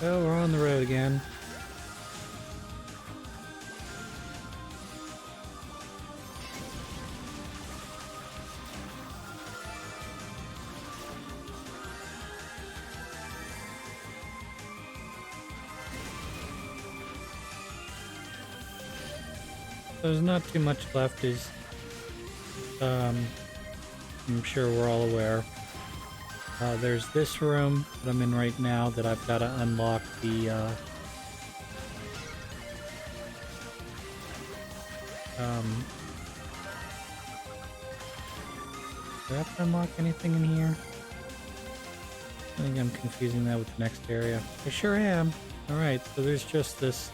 Oh, we're on the road again. There's not too much left, as I'm sure we're all aware. There's this room that I'm in right now that I've got to unlock the do I have to unlock anything in here? I think I'm confusing that with the next area. I sure am. Alright, so there's just this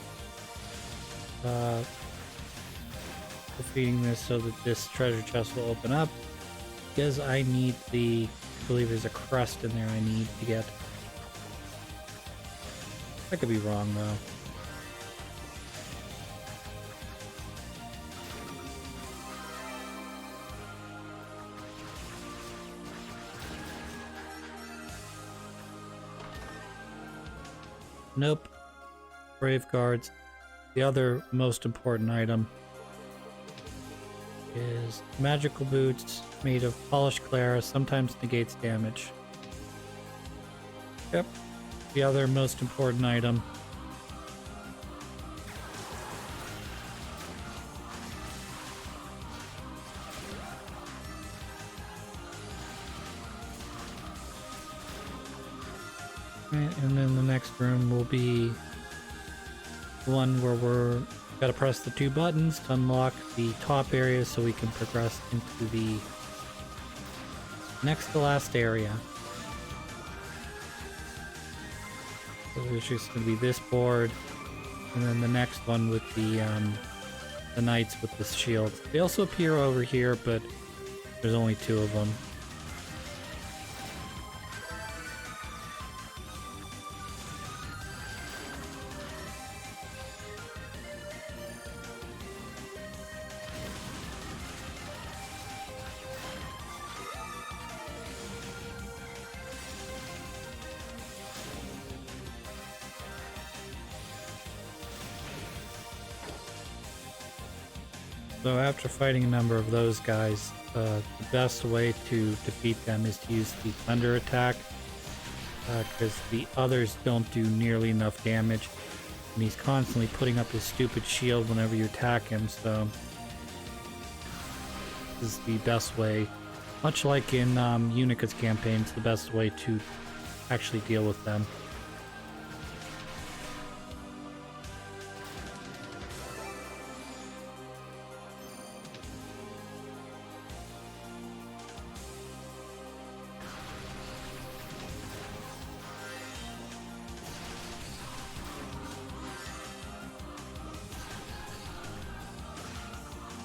defeating this so that this treasure chest will open up, because I need the, I believe there's a crust in there I need to get. I could be wrong though. Nope. Brave guards. The other most important item is magical boots made of polished Clara, sometimes negates damage. Yep. The other most important item. Right, and then the next room will be the one where we're gotta press the 2 buttons to unlock the top area so we can progress into the next to last area. So there's just gonna be this board, and then the next one with the knights with the shields. They also appear over here, but there's only 2 of them. So after fighting a number of those guys, the best way to defeat them is to use the thunder attack, because the others don't do nearly enough damage, and he's constantly putting up his stupid shield whenever you attack him, so this is the best way. Much like in Unica's campaign, it's the best way to actually deal with them.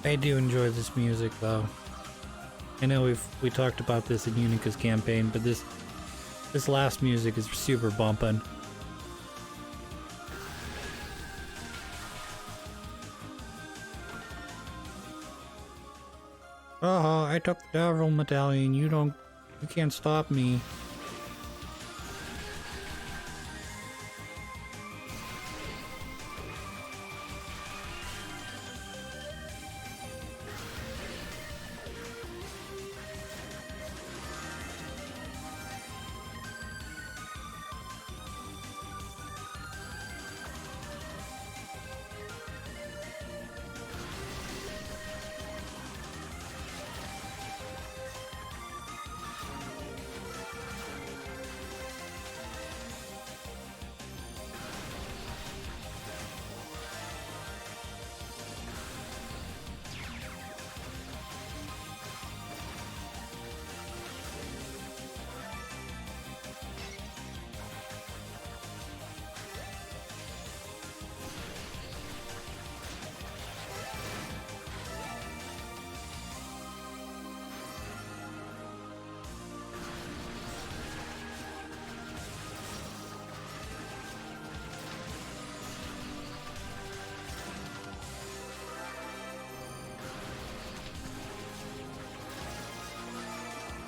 I do enjoy this music though. I know we talked about this in Unica's campaign, but this last music is super bumpin'. Oh, I took the Devil Medallion. You can't stop me.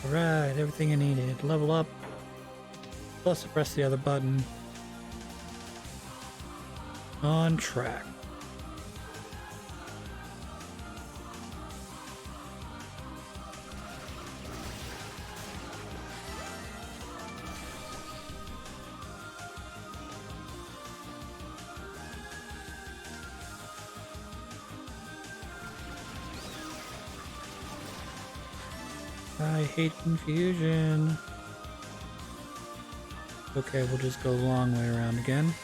Alright, everything I needed. Level up. Plus I press the other button. On track. I hate confusion. Okay, we'll just go the long way around again.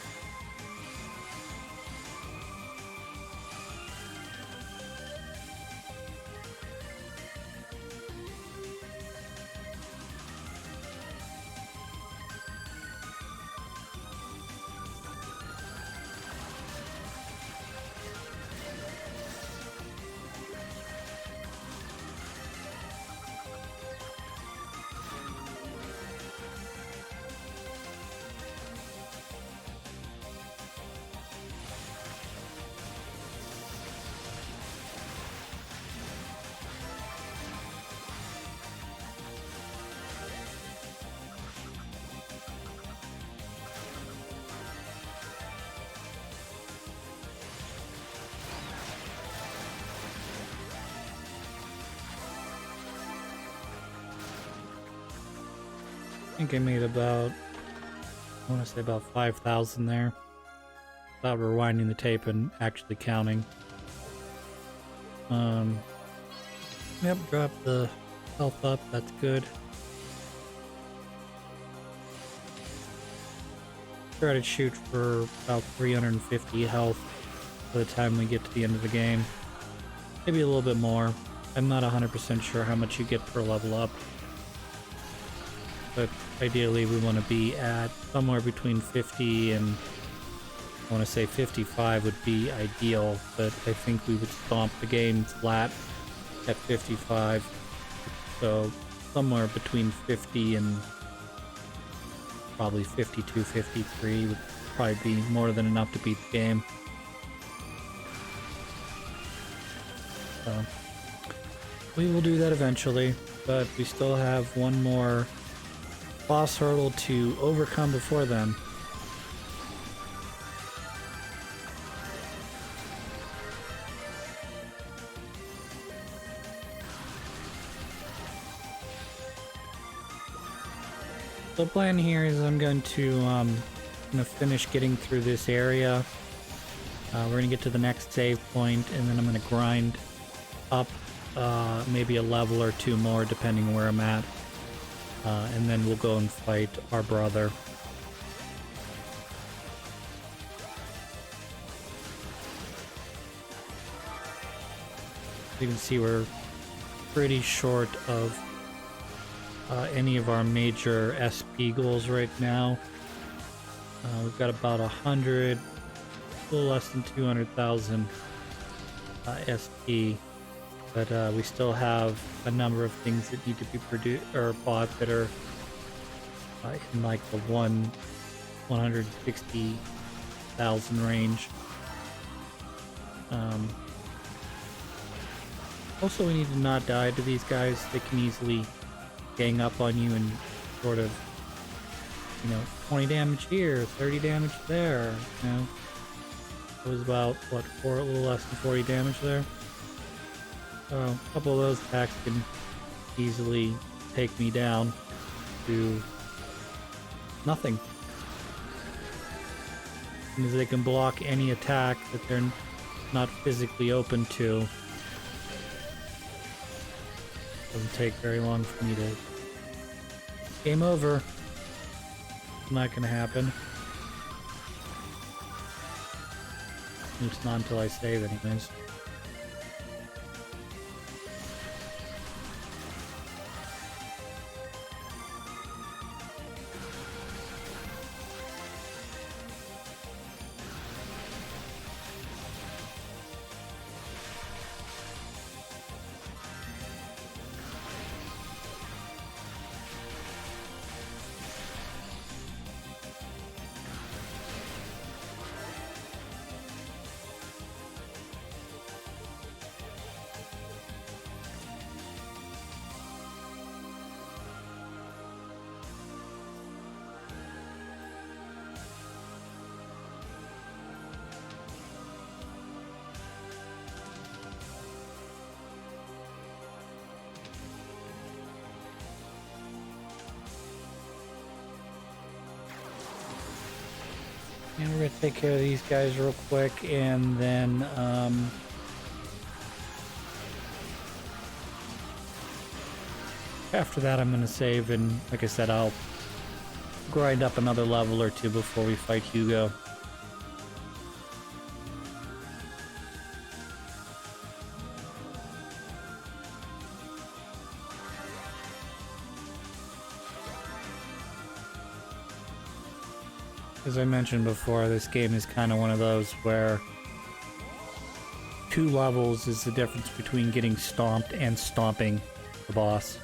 I think I made about, I want to say about 5,000 there. Without rewinding the tape and actually counting. Yep, drop the health up, that's good. Try to shoot for about 350 health by the time we get to the end of the game. Maybe a little bit more. I'm not 100% sure how much you get per level up. But ideally we want to be at somewhere between 50 and I want to say 55 would be ideal, but I think we would stomp the game flat at 55. So somewhere between 50 and probably 52, 53 would probably be more than enough to beat the game. So we will do that eventually, but we still have one more boss hurdle to overcome before then. The plan here is I'm going to finish getting through this area. We're going to get to the next save point, and then I'm going to grind up maybe a level or two more depending on where I'm at. And then we'll go and fight our brother. You can see we're pretty short of any of our major SP goals right now. We've got about 100, a little less than 200,000 SP, but we still have a number of things that need to be produced or bought that are in like the 160,000 range. Also, we need to not die to these guys. They can easily gang up on you and sort of, 20 damage here, 30 damage there, It was about, what, a little less than 40 damage there. So a couple of those attacks can easily take me down to nothing. Because they can block any attack that they're not physically open to. Doesn't take very long for me to... Game over. Not gonna happen. It's not until I save anyways. And we're gonna take care of these guys real quick, and then after that I'm gonna save, and like I said, I'll grind up another level or two before we fight Hugo. As I mentioned before, this game is kind of one of those where 2 levels is the difference between getting stomped and stomping the boss.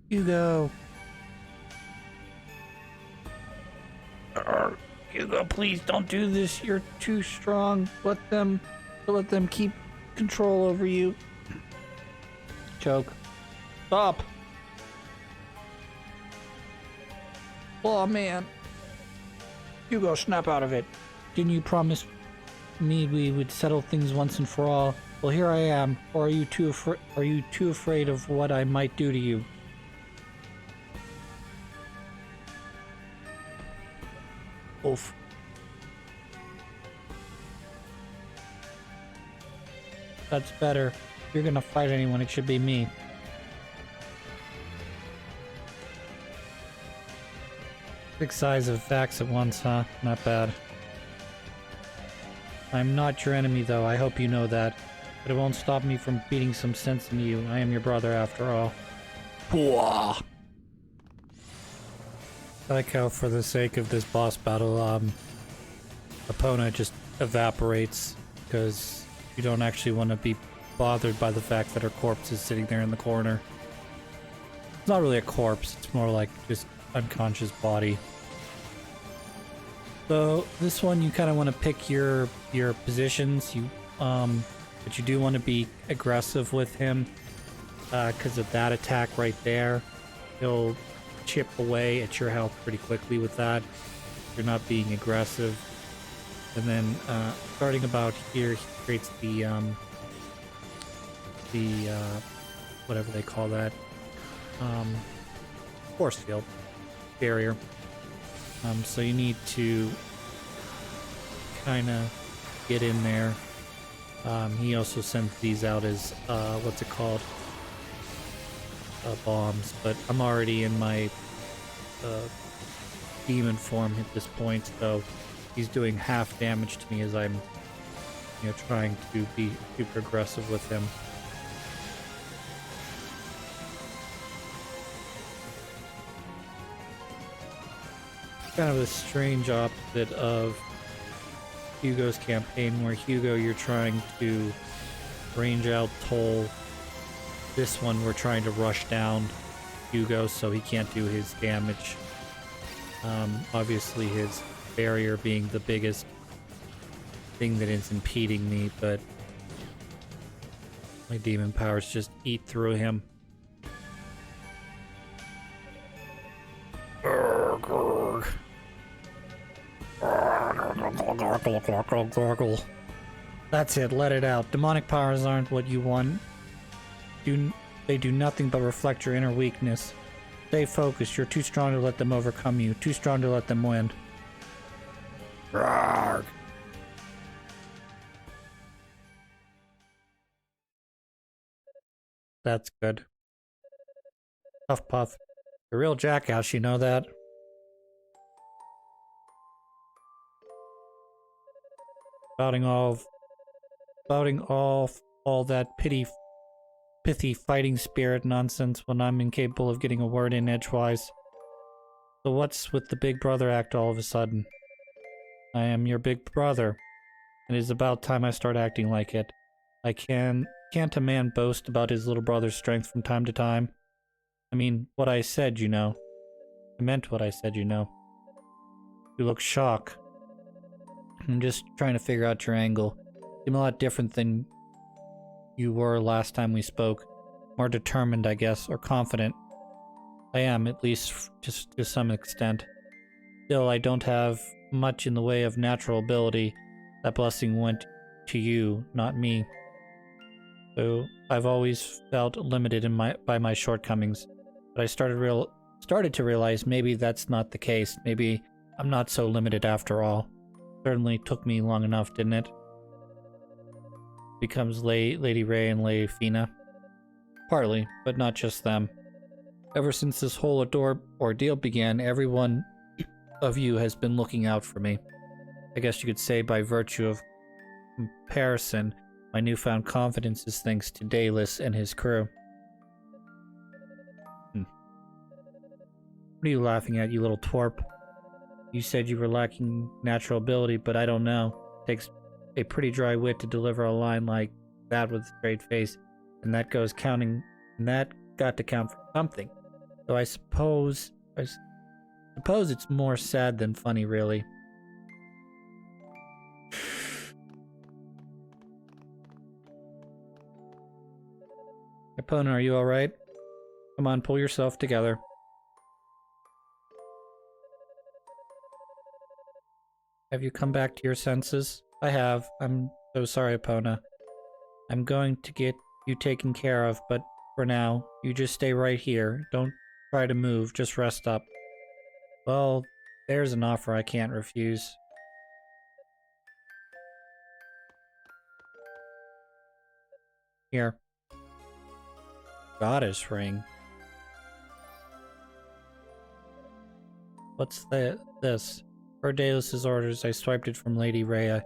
Hugo! Hugo, please don't do this. You're too strong. Let them keep control over you. Choke. Stop! Oh man. Hugo, snap out of it. Didn't you promise me we would settle things once and for all? Well, here I am. Or are you too afraid of what I might do to you? Oof. That's better. If you're gonna fight anyone, it should be me. 6 sides of facts at once, huh? Not bad. I'm not your enemy, though. I hope you know that. But it won't stop me from beating some sense into you. I am your brother, after all. Hooah! I like how, for the sake of this boss battle, Epona just evaporates, because you don't actually want to be bothered by the fact that her corpse is sitting there in the corner. It's not really a corpse, it's more like just unconscious body. So this one you kind of want to pick your positions. But you do want to be aggressive with him, because of that attack right there. He'll chip away at your health pretty quickly with that. You're not being aggressive. And then starting about here, he creates the whatever they call that, force field barrier. So you need to kind of get in there. He also sends these out as what's it called? Bombs, but I'm already in my demon form at this point, so he's doing half damage to me as I'm, trying to be super aggressive with him. Kind of a strange opposite of Hugo's campaign, where Hugo you're trying to range out Toll. This one we're trying to rush down Hugo so he can't do his damage. Obviously his barrier being the biggest thing that is impeding me, but my demon powers just eat through him. That's it, let it out. Demonic powers aren't what you want. They do nothing but reflect your inner weakness. Stay focused. You're too strong to let them overcome you. Too strong to let them win. That's good. Puff Puff. The real jackass, you know that? spouting all that pithy fighting spirit nonsense when I'm incapable of getting a word in edgewise. So what's with the big brother act all of a sudden? I am your big brother. It is about time I start acting like it. Can't a man boast about his little brother's strength from time to time? I mean, what I said, you know. I meant what I said, you know. You look shocked. I'm just trying to figure out your angle. You seem a lot different than you were last time we spoke. More determined, I guess, or confident. I am, at least just to some extent. Still, I don't have much in the way of natural ability. That blessing went to you, not me. So I've always felt limited by my shortcomings. But I started to realize maybe that's not the case. Maybe I'm not so limited after all. Certainly took me long enough, didn't it? Becomes Lady Ray and Lady Fina. Partly, but not just them. Ever since this whole ordeal began, every one of you has been looking out for me. I guess you could say by virtue of comparison, my newfound confidence is thanks to Daedalus and his crew. What are you laughing at, you little twerp? You said you were lacking natural ability, but I don't know. It takes a pretty dry wit to deliver a line like that with a straight face, and that got to count for something. So I suppose it's more sad than funny, really. Epona, are you alright? Come on, pull yourself together. Have you come back to your senses? I have. I'm so sorry, Epona. I'm going to get you taken care of, but for now, you just stay right here. Don't try to move, just rest up. Well, there's an offer I can't refuse. Here. Goddess ring. What's this? Per Daedalus' orders, I swiped it from Lady Rhea.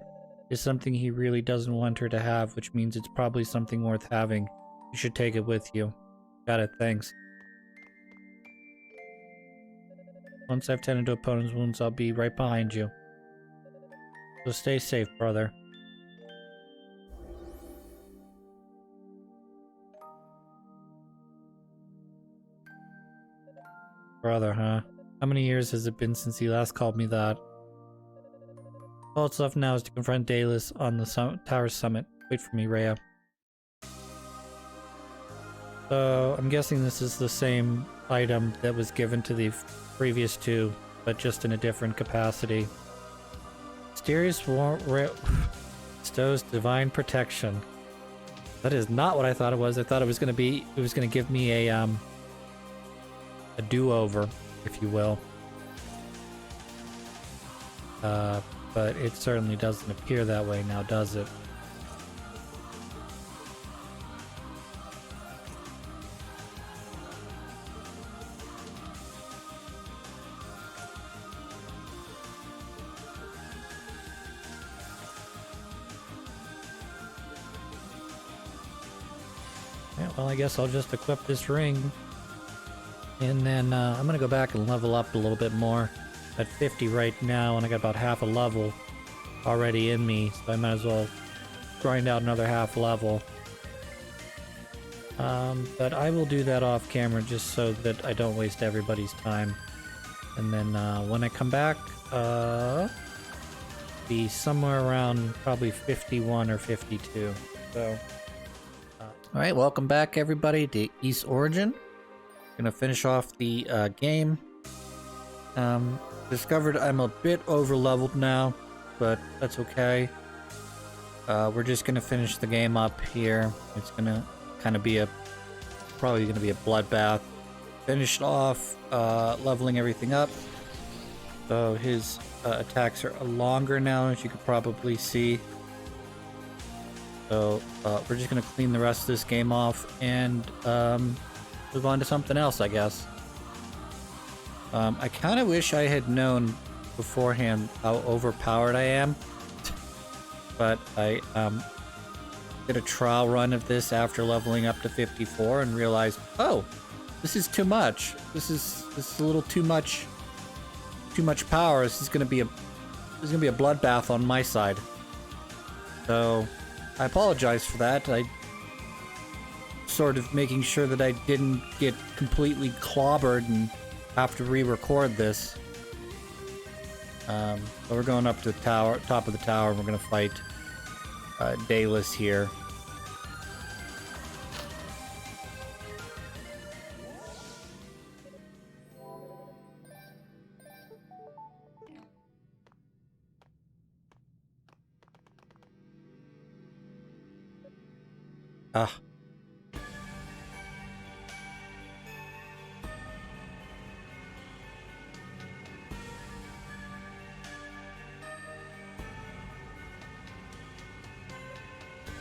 It's something he really doesn't want her to have, which means it's probably something worth having. You should take it with you. Got it, thanks. Once I've tended to Epona's wounds, I'll be right behind you. So stay safe, brother. Brother, huh? How many years has it been since he last called me that? All that's left now is to confront Daedalus on the tower's summit. Wait for me, Rhea. So, I'm guessing this is the same item that was given to the previous two, but just in a different capacity. Mysterious bestows divine protection. That is not what I thought it was. I thought it was going to give me a do-over, if you will. But it certainly doesn't appear that way now, does it? Yeah, well, I guess I'll just equip this ring. And then I'm going to go back and level up a little bit more. At 50 right now, and I got about half a level already in me, so I might as well grind out another half level. But I will do that off camera just so that I don't waste everybody's time. And then when I come back, be somewhere around probably 51 or 52. So, alright, welcome back everybody to Ys Origin. Gonna finish off the game. Discovered I'm a bit over leveled now, but that's okay. We're just gonna finish the game up here. It's gonna kind of be probably gonna be a bloodbath. Finished off leveling everything up. So his attacks are longer now, as you could probably see. So we're just gonna clean the rest of this game off and move on to something else, I guess. I kind of wish I had known beforehand how overpowered I am. but I did a trial run of this after leveling up to 54 and realized, oh, this is too much. This is a little too much power. This is gonna be a bloodbath on my side. So I apologize for that. I sort of making sure that I didn't get completely clobbered and have to re-record this. So we're going up to the tower, top of the tower, and we're gonna fight Daedalus here. Ah.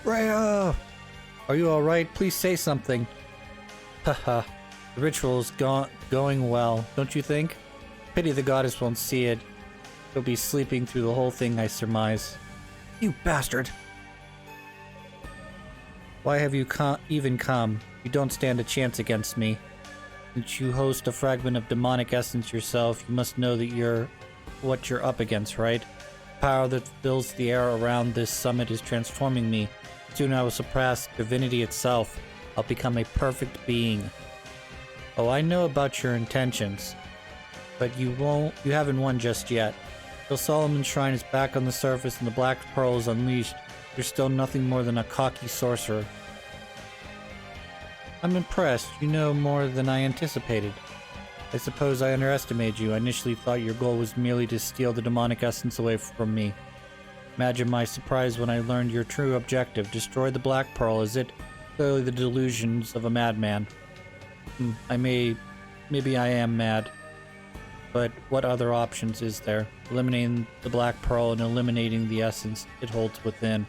Rhea! Are you alright? Please say something. Haha. The ritual is going well, don't you think? Pity the goddess won't see it. She'll be sleeping through the whole thing, I surmise. You bastard! Why have you even come? You don't stand a chance against me. Since you host a fragment of demonic essence yourself, you must know that what you're up against, right? The power that fills the air around this summit is transforming me. Soon I will surpass divinity itself. I'll become a perfect being. Oh, I know about your intentions, but you haven't won just yet. Till Solomon's Shrine is back on the surface and the Black Pearl is unleashed, you're still nothing more than a cocky sorcerer. I'm impressed. You know more than I anticipated. I suppose I underestimated you. I initially thought your goal was merely to steal the demonic essence away from me. Imagine my surprise when I learned your true objective. Destroy the Black Pearl. Is it clearly the delusions of a madman? Maybe I am mad. But what other options is there? Eliminating the Black Pearl and eliminating the essence it holds within,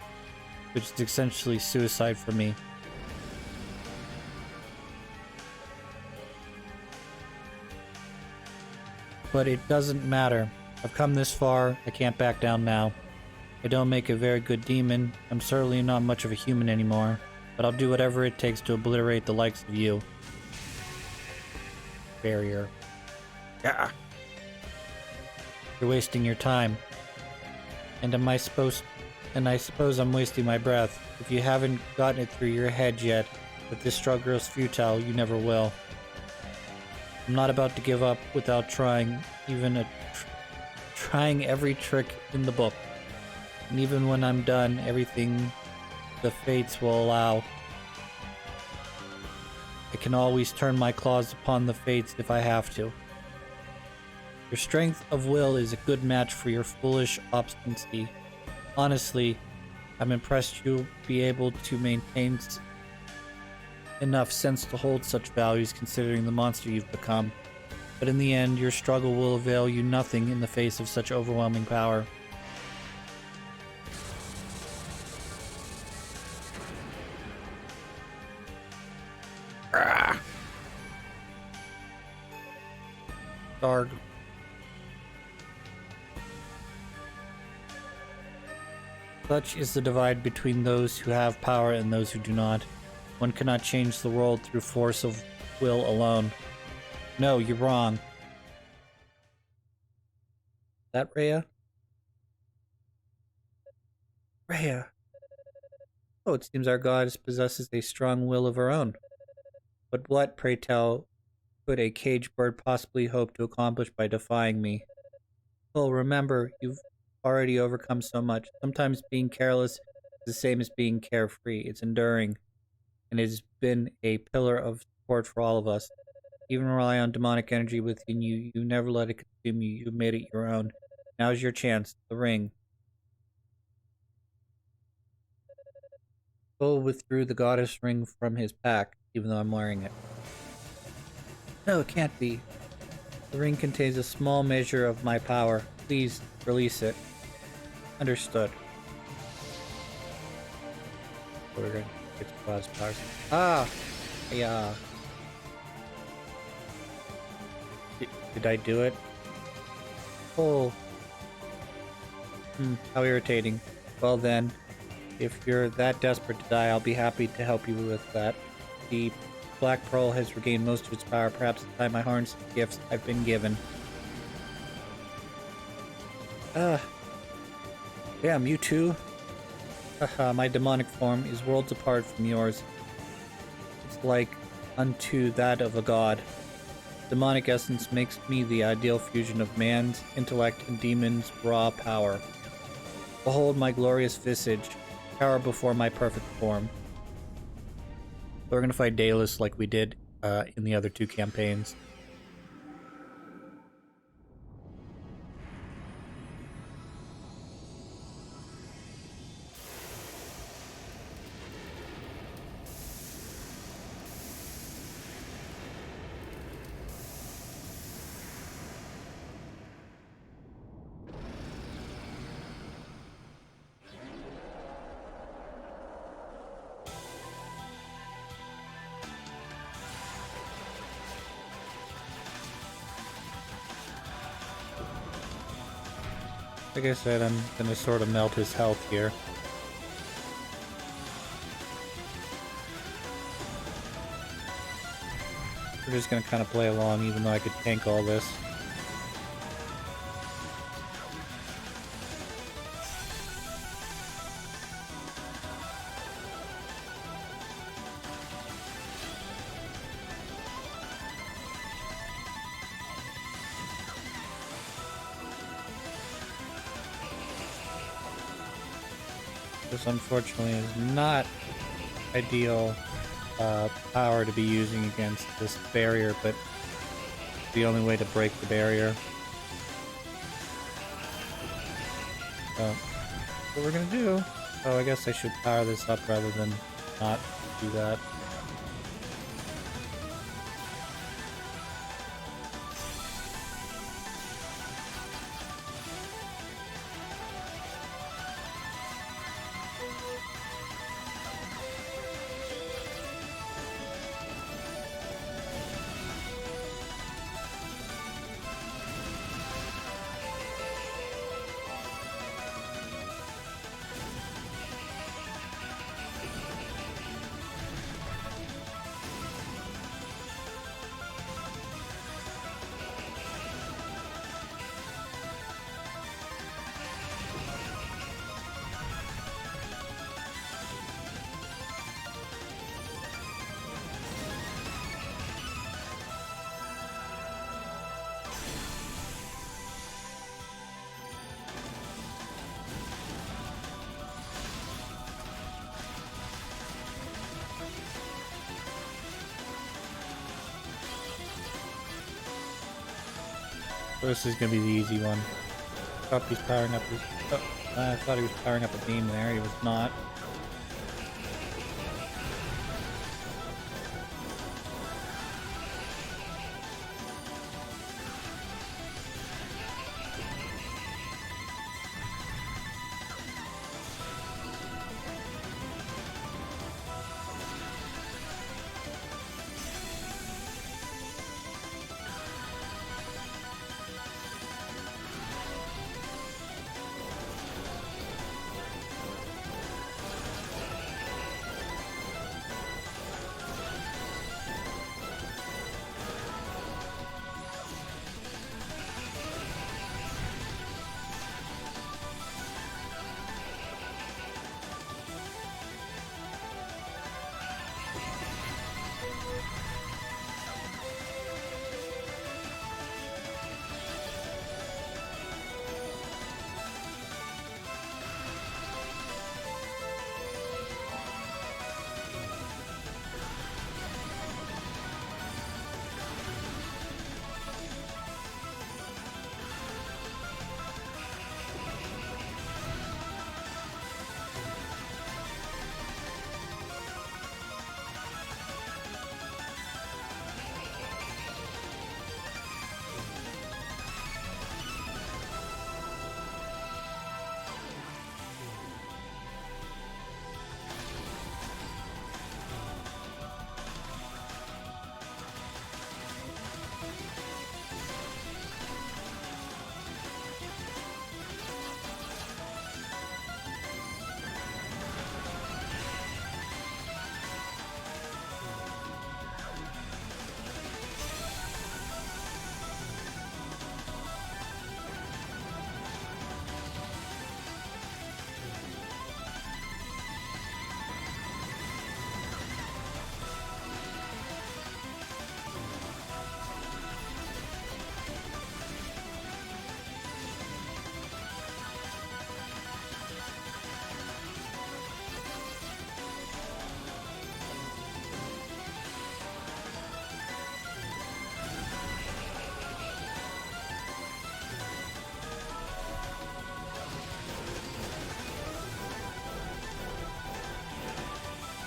which is essentially suicide for me. But it doesn't matter. I've come this far, I can't back down now. I don't make a very good demon. I'm certainly not much of a human anymore, but I'll do whatever it takes to obliterate the likes of you. Barrier. Yeah. You're wasting your time. And I suppose I'm wasting my breath. If you haven't gotten it through your head yet that this struggle is futile, you never will. I'm not about to give up without trying every trick in the book. And even when I'm done, everything the fates will allow. I can always turn my claws upon the fates if I have to. Your strength of will is a good match for your foolish obstinacy. Honestly, I'm impressed you'll be able to maintain enough sense to hold such values considering the monster you've become. But in the end, your struggle will avail you nothing in the face of such overwhelming power. Darg. Such is the divide between those who have power and those who do not. One cannot change the world through force of will alone. No, you're wrong. That Rhea? Rhea. Oh, it seems our goddess possesses a strong will of her own. But what, pray tell, could a caged bird possibly hope to accomplish by defying me? Well, remember, you've already overcome so much. Sometimes being careless is the same as being carefree. It's enduring, and it has been a pillar of support for all of us. Even rely on demonic energy within you. You never let it consume you. You made it your own. Now's your chance. The ring. Cole withdrew the goddess ring from his pack, even though I'm wearing it. No, it can't be. The ring contains a small measure of my power. Please, release it. Understood. We're gonna get to God's powers. Ah! Yeah. Did I do it? Oh. How irritating. Well then, if you're that desperate to die, I'll be happy to help you with that. The Black Pearl has regained most of its power. Perhaps it's time I harness the gifts I've been given. Damn, you too? Haha, my demonic form is worlds apart from yours. It's like unto that of a god. Demonic essence makes me the ideal fusion of man's intellect and demon's raw power. Behold my glorious visage, power before my perfect form. So we're gonna fight Daedalus like we did in the other two campaigns. Like I said, I'm gonna sort of melt his health here. We're just gonna kind of play along, even though I could tank all this. This unfortunately is not ideal power to be using against this barrier, but the only way to break the barrier. So, what we're gonna do... Oh, I guess I should power this up rather than not do that. This is gonna be the easy one. Thought he's powering up his... Oh, I thought he was powering up a beam there. He was not.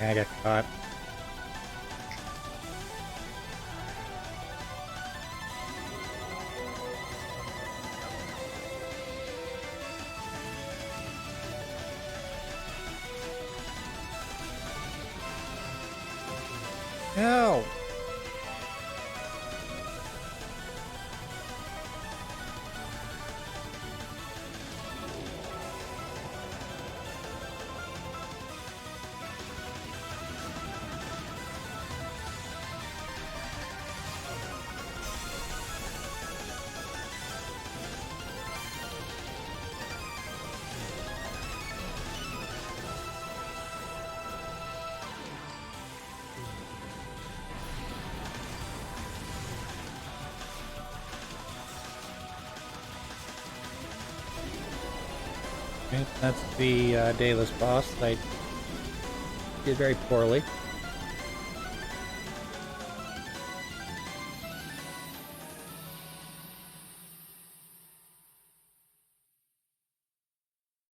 I got caught. No! Okay, that's the Daedalus boss. I did very poorly.